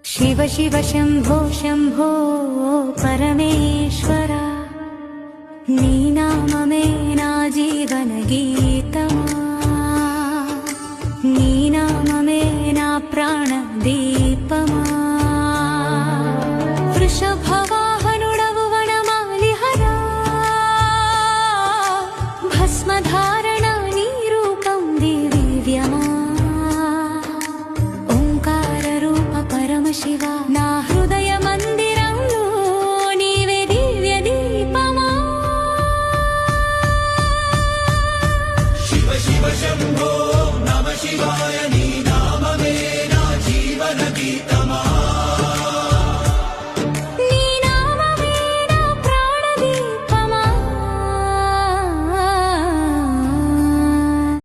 शिव शिव शंभो शंभो परमेश्वरा नी नाममे ना जीवन गीतमा नी नाममे ना प्राण दीपमा वृषभवाहनुडवु वनमालिहरा भस्मधारणा नी रूपं दिव्यमा शिवा ना हृदय मंदिरंलो नीवे दिव्य दीपमा शिव शिव शंभो